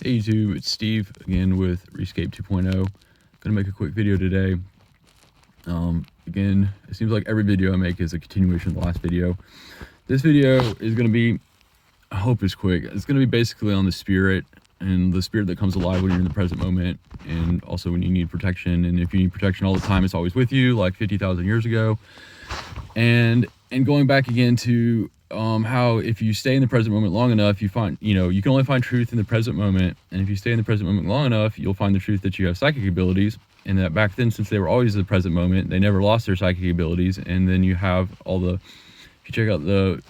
Hey YouTube, it's Steve again with Rescape 2.0. Gonna make a quick video today. Again, it seems like every video I make is a continuation of the last video. This video is gonna be, I hope it's quick, it's gonna be basically on the spirit and the spirit that comes alive when you're in the present moment, and also when you need protection. And if you need protection all the time, it's always with you, like 50,000 years ago. And going back again to how if you stay in the present moment long enough, you find, you can only find truth in the present moment. And if you stay in the present moment long enough, you'll find the truth that you have psychic abilities. And that back then, since they were always in the present moment, they never lost their psychic abilities. And then you have all the, if you check out the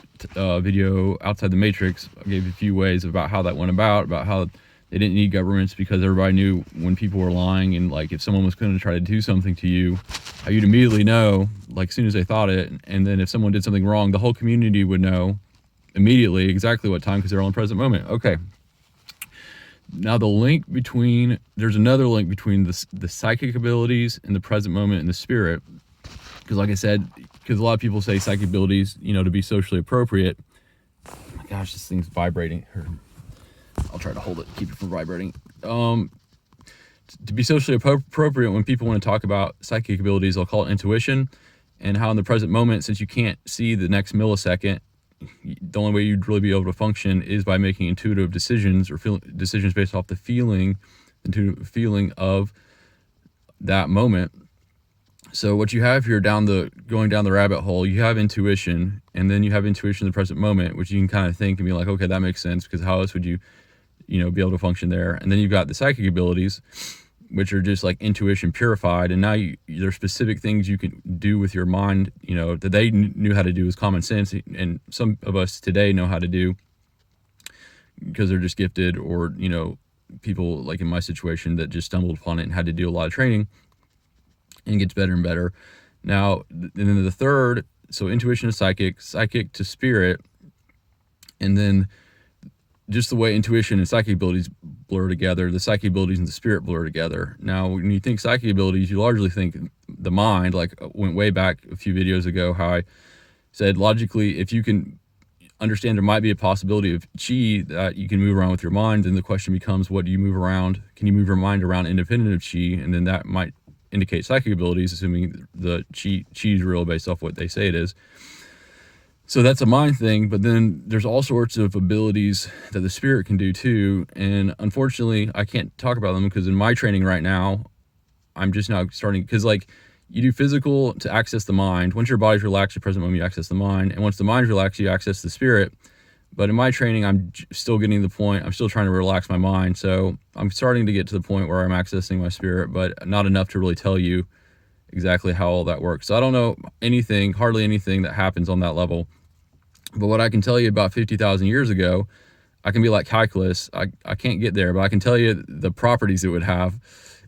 video Outside the Matrix, I gave a few ways about how that went about how they didn't need governments because everybody knew when people were lying, and like if someone was going to try to do something to you, how you'd immediately know, like as soon as they thought it. And then if someone did something wrong, the whole community would know immediately exactly what time because they're all in the present moment. Okay. Now the link between, there's another link between the psychic abilities and the present moment and the spirit. Because like I said, because a lot of people say psychic abilities, to be socially appropriate. Oh my gosh, this thing's vibrating. I'll try to hold it, keep it from vibrating. To be socially appropriate, when people want to talk about psychic abilities, they'll call it intuition. And how in the present moment, since you can't see the next millisecond, the only way you'd really be able to function is by making intuitive decisions or decisions based off the feeling of that moment. So what you have here going down the rabbit hole, you have intuition, and then you have intuition in the present moment, which you can kind of think and be like, okay, that makes sense, because how else would you, be able to function there? And then you've got the psychic abilities, which are just like intuition purified. And now there's specific things you can do with your mind, that they knew how to do with common sense. And some of us today know how to do because they're just gifted, or, people like in my situation that just stumbled upon it and had to do a lot of training, and gets better and better. Now, and then the third, so intuition to psychic to spirit, and then just the way intuition and psychic abilities blur together, the psychic abilities and the spirit blur together. Now, when you think psychic abilities, you largely think the mind, like went way back a few videos ago, how I said logically, if you can understand there might be a possibility of chi that you can move around with your mind, then the question becomes, what do you move around? Can you move your mind around independent of chi? And then that might indicate psychic abilities, assuming the chi is real based off what they say it is. So that's a mind thing, but then there's all sorts of abilities that the spirit can do too. And unfortunately, I can't talk about them because in my training right now, I'm just now starting, because like you do physical to access the mind. Once your body's relaxed, your present moment, you access the mind. And once the mind's relaxed, you access the spirit. But in my training, I'm still getting to the point, I'm still trying to relax my mind. So I'm starting to get to the point where I'm accessing my spirit, but not enough to really tell you exactly how all that works. So I don't know anything, hardly anything that happens on that level. But what I can tell you about 50,000 years ago, I can be like calculus. I can't get there, but I can tell you the properties it would have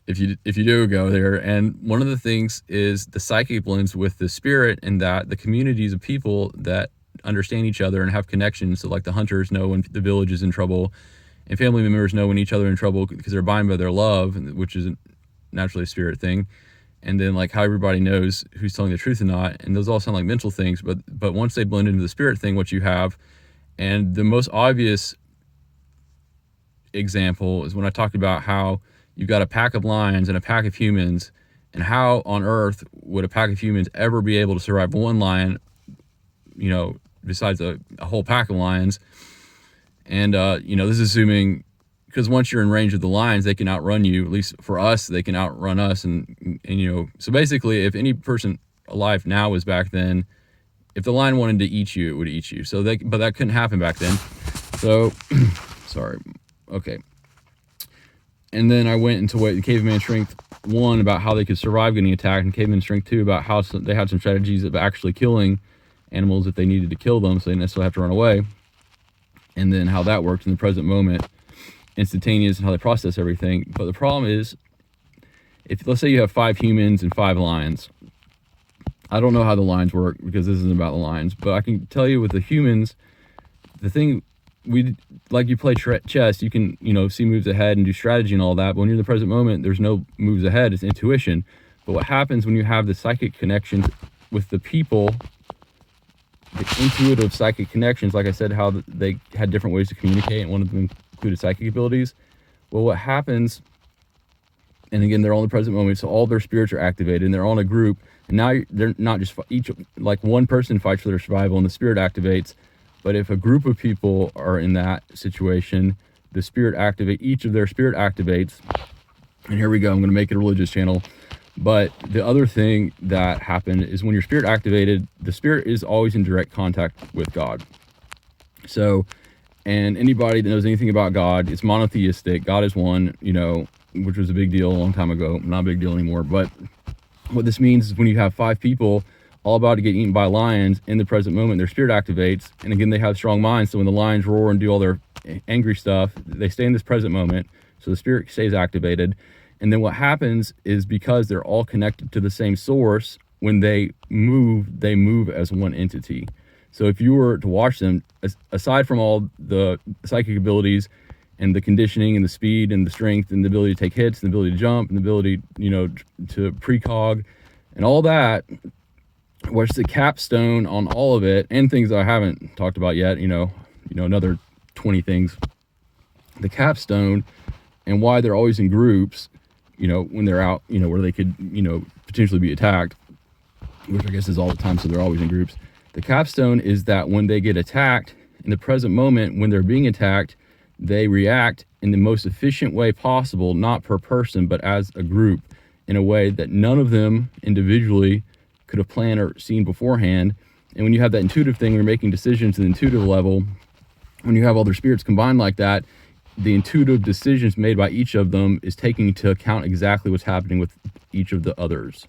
if you do go there. And one of the things is the psychic blends with the spirit, and that the communities of people that understand each other and have connections. So like the hunters know when the village is in trouble, and family members know when each other are in trouble because they're bound by their love, which is naturally a spirit thing. And then like how everybody knows who's telling the truth or not. And those all sound like mental things, but once they blend into the spirit thing, what you have, and the most obvious example is when I talked about how you've got a pack of lions and a pack of humans, and how on earth would a pack of humans ever be able to survive one lion, besides a whole pack of lions. And, this is assuming, because once you're in range of the lions, they can outrun you. At least for us, they can outrun us. And so basically, if any person alive now was back then, if the lion wanted to eat you, it would eat you. So but that couldn't happen back then. So, sorry. Okay. And then I went into Caveman Strength 1 about how they could survive getting attacked, and Caveman Strength 2 about how they had some strategies of actually killing animals if they needed to kill them, so they didn't necessarily have to run away. And then how that worked in the present moment, instantaneous, and how they process everything. But the problem is, if let's say you have 5 humans and 5 lions, I don't know how the lions work because this isn't about the lions, but I can tell you with the humans, the thing like you play chess, you can see moves ahead and do strategy and all that, but when you're in the present moment, there's no moves ahead, it's intuition. But what happens when you have the psychic connections with the people, the intuitive psychic connections, like I said, how they had different ways to communicate, and one of them included psychic abilities. Well, what happens, and again, they're all in the present moment, so all their spirits are activated, and they're all in a group, and now they're not just each, like one person fights for their survival and the spirit activates, but if a group of people are in that situation, the spirit activate, each of their spirit activates. And here we go, I'm going to make it a religious channel. But the other thing that happened is when your spirit activated, the spirit is always in direct contact with God. So, and anybody that knows anything about God, it's monotheistic. God is one, which was a big deal a long time ago. Not a big deal anymore. But what this means is when you have 5 people all about to get eaten by lions in the present moment, their spirit activates. And again, they have strong minds. So when the lions roar and do all their angry stuff, they stay in this present moment. So the spirit stays activated. And then what happens is, because they're all connected to the same source, when they move as one entity. So if you were to watch them, aside from all the psychic abilities and the conditioning and the speed and the strength and the ability to take hits and the ability to jump and the ability, to precog and all that, what's the capstone on all of it, and things that I haven't talked about yet, another 20 things. The capstone and why they're always in groups, when they're out, where they could, potentially be attacked, which I guess is all the time, so they're always in groups. The capstone is that when they get attacked, in the present moment, when they're being attacked, they react in the most efficient way possible, not per person, but as a group, in a way that none of them individually could have planned or seen beforehand. And when you have that intuitive thing, you're making decisions at the intuitive level, when you have all their spirits combined like that, the intuitive decisions made by each of them is taking into account exactly what's happening with each of the others.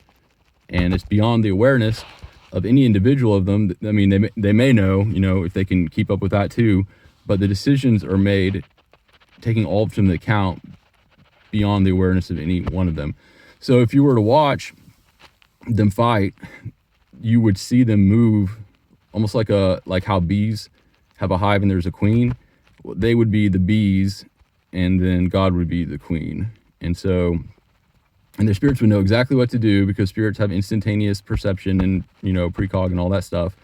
And it's beyond the awareness of any individual of them. I mean, they may know, if they can keep up with that too, but the decisions are made taking all of them into account beyond the awareness of any one of them. So if you were to watch them fight, you would see them move almost like how bees have a hive and there's a queen. They would be the bees, and then God would be the queen. And their spirits would know exactly what to do, because spirits have instantaneous perception and, precog and all that stuff.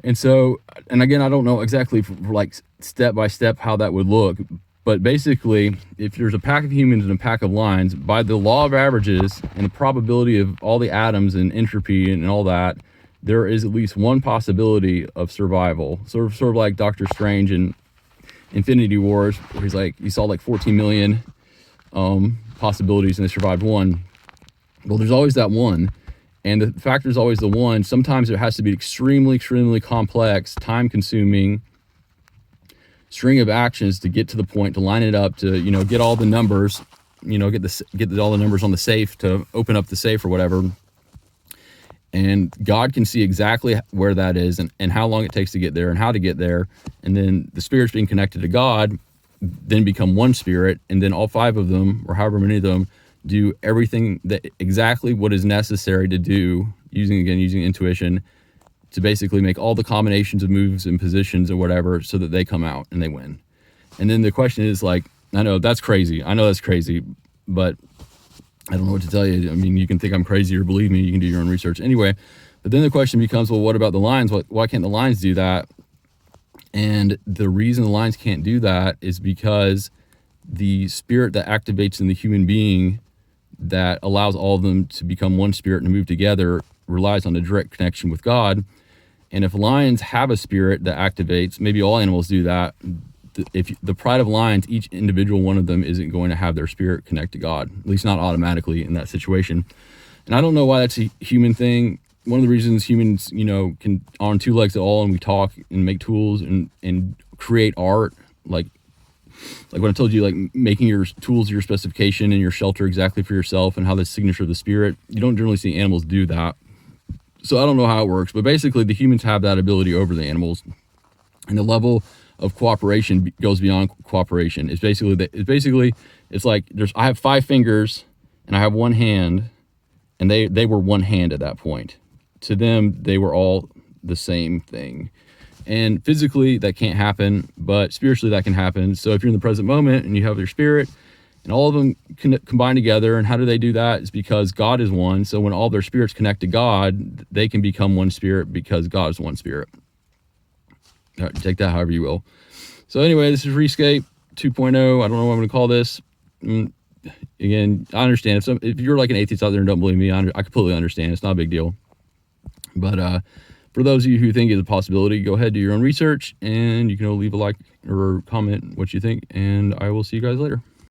And so, and again, I don't know exactly like step by step how that would look, but basically, if there's a pack of humans and a pack of lions, by the law of averages and the probability of all the atoms and entropy and all that, there is at least one possibility of survival. Sort of like Doctor Strange and Infinity Wars, where he's like, he saw like 14 million possibilities and they survived one. Well, there's always that one, and the factor is always the one. Sometimes it has to be extremely complex, time-consuming string of actions to get to the point, to line it up, to get all the numbers, get all the numbers on the safe, to open up the safe or whatever. And God can see exactly where that is and how long it takes to get there and how to get there. And then the spirits being connected to God then become one spirit. And then all 5 of them, or however many of them, do everything that exactly what is necessary to do, using intuition, to basically make all the combinations of moves and positions or whatever, so that they come out and they win. And then the question is, like, I know that's crazy, but I don't know what to tell you. I mean, you can think I'm crazy or believe me, you can do your own research anyway. But then the question becomes, well, what about the lions? Why can't the lions do that? And the reason the lions can't do that is because the spirit that activates in the human being that allows all of them to become one spirit and move together relies on a direct connection with God. And if lions have a spirit that activates, maybe all animals do that, if the pride of lions, each individual one of them isn't going to have their spirit connect to God, at least not automatically in that situation. And I don't know why that's a human thing. One of the reasons humans, can on 2 legs at all, and we talk and make tools and create art, like what I told you, like making your tools your specification and your shelter exactly for yourself and how the signature of the spirit. You don't generally see animals do that. So I don't know how it works, but basically the humans have that ability over the animals. And the level of cooperation goes beyond cooperation. It's like I have 5 fingers and I have 1 hand, and they were 1 hand at that point. To them, they were all the same thing. And physically that can't happen, but spiritually that can happen. So if you're in the present moment and you have your spirit and all of them combine together, and how do they do that? It's because God is one. So when all their spirits connect to God, they can become one spirit, because God is one spirit. Take that however you will. So anyway, this is Rescape. 2.0. I don't know what I'm going to call this. Again, I understand if you're like an atheist out there and don't believe me, I completely understand. It's not a big deal. But for those of you who think it's a possibility, go ahead, do your own research, and you can leave a like or comment what you think, and I will see you guys later.